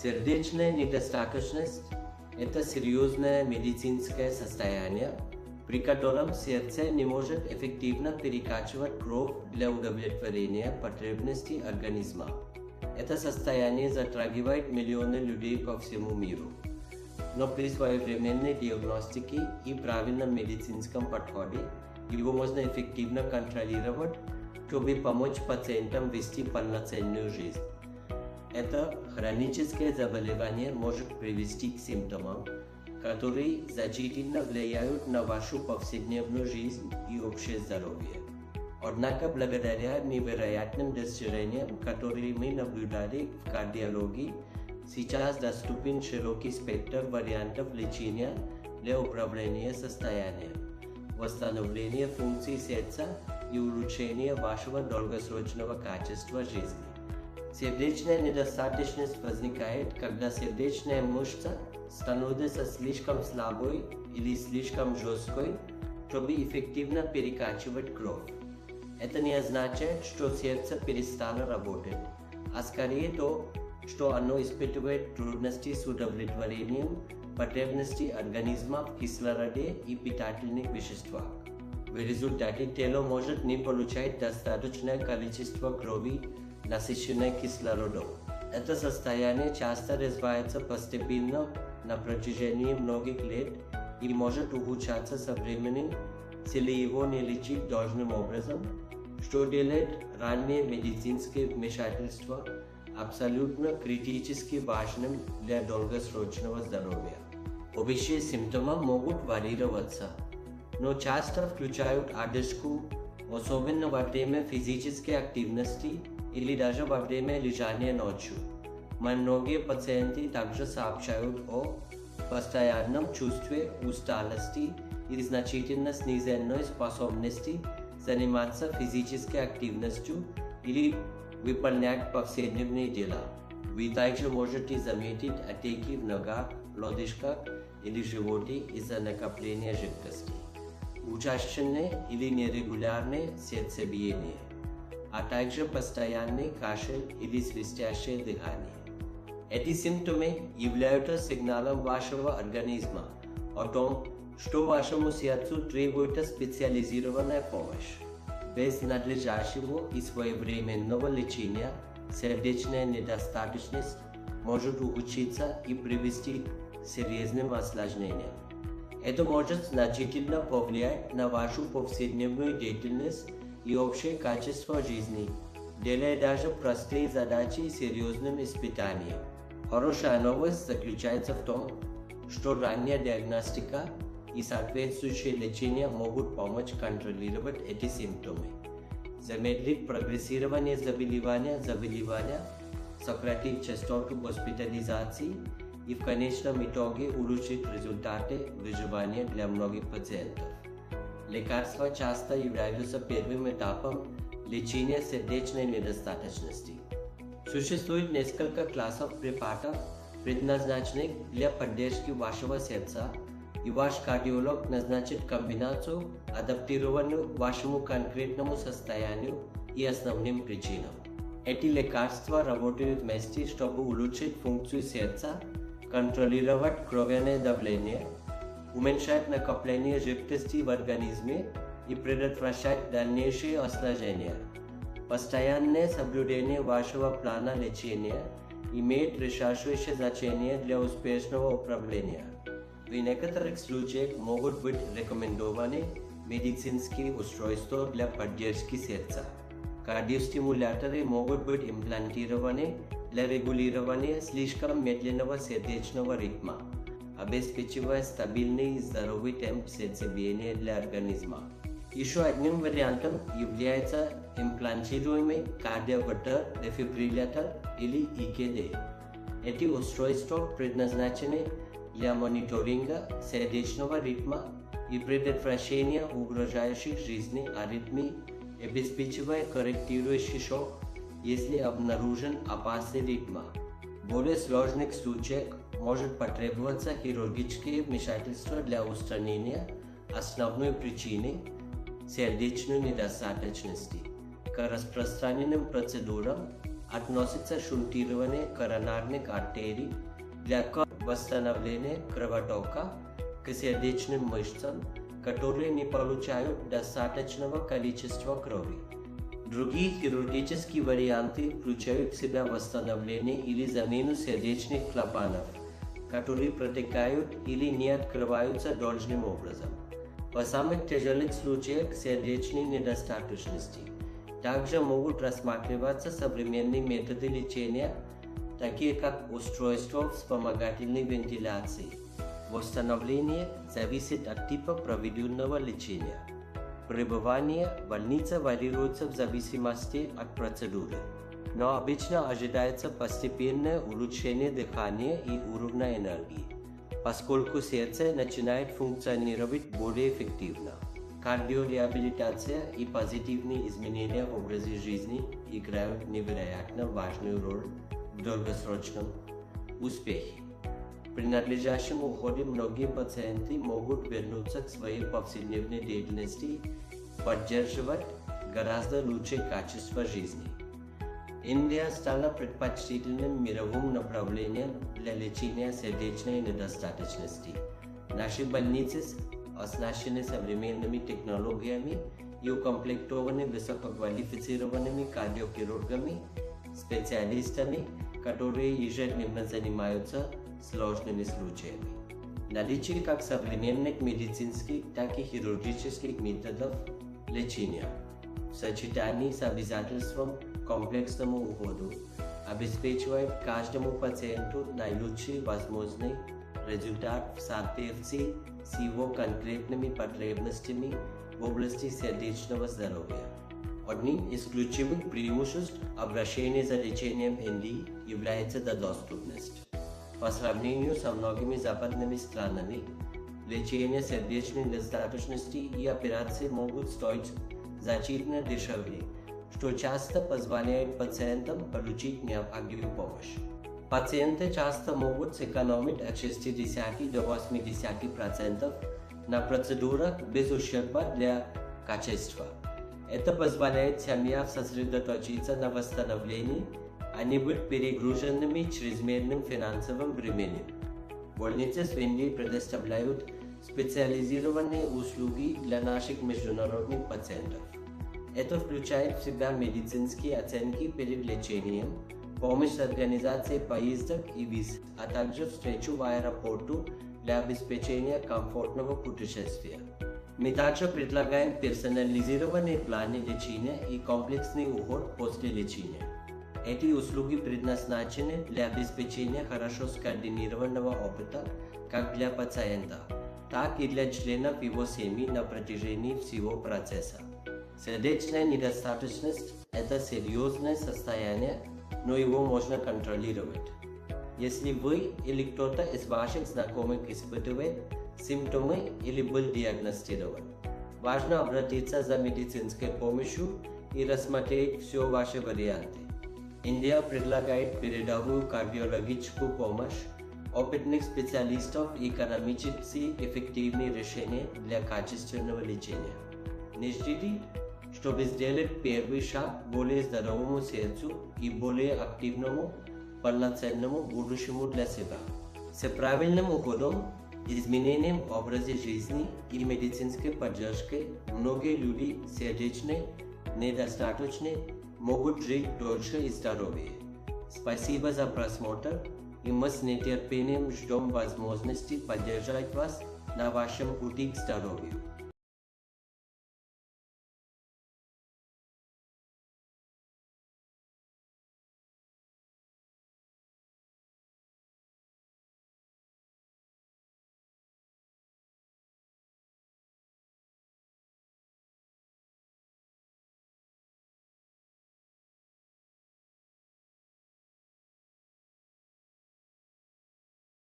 Сердечная недостаточность – это серьезное медицинское состояние, при котором сердце не может эффективно перекачивать кровь для удовлетворения потребностей организма. Это состояние затрагивает миллионы людей по всему миру. Но при своевременной диагностике и правильном медицинском подходе его можно эффективно контролировать, чтобы помочь пациентам вести полноценную жизнь. Это хроническое заболевание может привести к симптомам, которые значительно влияют на вашу повседневную жизнь и общее здоровье. Однако, благодаря невероятным достижениям, которые мы наблюдали в кардиологии, сейчас доступен широкий спектр вариантов лечения для управления состоянием, восстановления функций сердца и улучшения вашего долгосрочного качества жизни. Сердечная недостаточность возникает, когда сердечная мышца становится слишком слабой или слишком жесткой, чтобы эффективно перекачивать кровь. Это не означает, что сердце перестало работать, а скорее то, что оно испытывает трудности с удовлетворением потребностей организма в кислороде и питательных веществах. В результате тело может не получать достаточное количество крови, насыщенной кислородом. Это состояние часто развивается постепенно на протяжении многих лет и может ухудшаться со временем, если его не лечить должным образом, что делает раннее медицинское вмешательство абсолютно критически важным для долгосрочного здоровья. Общие симптомы могут варьироваться, но часто включают одышку, особенно во время физической активности или даже во время лежания ночью. Многие пациенты также сообщают о постоянном чувстве усталости и значительно сниженной способности заниматься физической активностью или выполнять повседневные дела. Вы также можете заметить отеки в ногах, лодыжках или животе из-за накопления жидкости, учащенное или нерегулярное сердцебиение, а также постоянный кашель или свистящее дыхание. Эти симптомы являются сигналом вашего организма о том, что вашему сердцу требуется специализированная помощь. Без надлежащего и своевременного лечения сердечная недостаточность может ухудшиться и привести к серьезным осложнениям. Это может значительно повлиять на вашу повседневную деятельность и общее качество жизни, делая даже простые задачи серьезным испытанием. Хорошая новость заключается в том, что ранняя диагностика и соответствующее лечение могут помочь контролировать эти симптомы, замедлить прогрессирование заболевания, сократить частоту госпитализации и в конечном итоге улучшить результаты выживания для многих пациентов. Лекарства часто являются первым этапом лечения сердечной недостаточности. Существует несколько классов препаратов, предназначенных для поддержки вашего сердца, и ваш кардиолог назначит комбинацию, адаптированную к вашему конкретному состоянию и основным причинам. Эти лекарства работают вместе, чтобы улучшить функцию сердца, контролировать кровяное давление, уменьшать накопление жидкости в организме и предотвращать дальнейшие осложнения. Постоянное соблюдение вашего плана лечения имеет решающее значение для успешного управления. В некоторых случаях могут быть рекомендованы медицинские устройства для поддержки сердца. Кардиостимуляторы могут быть имплантированы для регулирования слишком медленного сердечного ритма, обеспечивая стабильный и здоровый темп сердцебиения для организма. Еще одним вариантом является имплантируемый кардиовертер дефибриллятор или ИКД. Эти устройства предназначены для мониторинга сердечного ритма и предотвращения угрожающих жизни аритмий, обеспечивая корректирующий шок, если обнаружен опасный ритм. В более сложных случаях может потребоваться хирургическое вмешательство для устранения основной причины сердечной недостаточности. К распространенным процедурам относится шунтирование коронарных артерий для восстановления кровотока к сердечным мышцам, которые не получают достаточного количества крови. Другие хирургические варианты включают в себя восстановление или замену сердечных клапанов, которые протекают или не открываются должным образом. В самых тяжелых случаях сердечной недостаточности также могут рассматриваться современные методы лечения, такие как устройство вспомогательной вентиляции. Восстановление зависит от типа проведенного лечения. Пребывание в больнице варьируется в зависимости от процедуры, но обычно ожидается постепенное улучшение дыхания и уровня энергии, поскольку сердце начинает функционировать более эффективно. Кардиореабилитация и позитивные изменения в образе жизни играют невероятно важную роль в долгосрочном успехе. При надлежащем уходе многие пациенты могут вернуться к своей повседневной деятельности, поддерживать гораздо лучшее качество жизни. Индия стала предпочтительным мировым направлением для лечения сердечной недостаточности. Наши больницы оснащены современными технологиями и укомплектованы высококвалифицированными кардиохирургами, специалистами, которые ежедневно занимаются сложными случаями. Наличие как современных медицинских, так и хирургических методов лечения в сочетании с обязательством к комплексному уходу обеспечивает каждому пациенту наилучший возможный результат в соответствии с его конкретными потребностями в области сердечного здоровья. Одним из ключевых преимуществ обращения за лечением Индии является доступность. По сравнению со многими западными странами, лечение сердечной недостаточности и операции могут стоить значительно дешевле, что часто позволяет пациентам получить необходимую помощь. Пациенты часто могут сэкономить от 60 до 80% на процедурах без ущерба для качества. Это позволяет семьям сосредоточиться на восстановлении, а не быть перегруженными чрезмерным финансовым бременем. Больницы в Индии предоставляют специализированные услуги для наших международных пациентов. Это включает в себя медицинские оценки перед лечением, помощь с организацией поездок и виз, а также встречу в аэропорту для обеспечения комфортного путешествия. Мы также предлагаем персонализированные планы лечения и комплексный уход после лечения. Эти услуги предназначены для обеспечения хорошо скоординированного опыта как для пациента, так и для членов его семьи на протяжении всего процесса. Сердечная недостаточность – это серьезное состояние, но его можно контролировать. Если вы или кто-то из ваших знакомых испытывает симптомы или был диагностирован, важно обратиться за медицинской помощью и рассмотреть все ваши варианты. Индия предлагает передовую кардиологическую помощь, опытных специалистов и экономически эффективные решения для качественного лечения. Не ждите, чтобы сделать первый шаг к более здоровому сердцу и более активному, полноценному будущему для себя. С правильным уходом, изменением образа жизни и медицинской поддержкой многие люди сердечные недостаточные могут жить дольше и здоровее. Спасибо за просмотр, и мы с нетерпением ждем возможности поддержать вас на вашем пути к здоровью.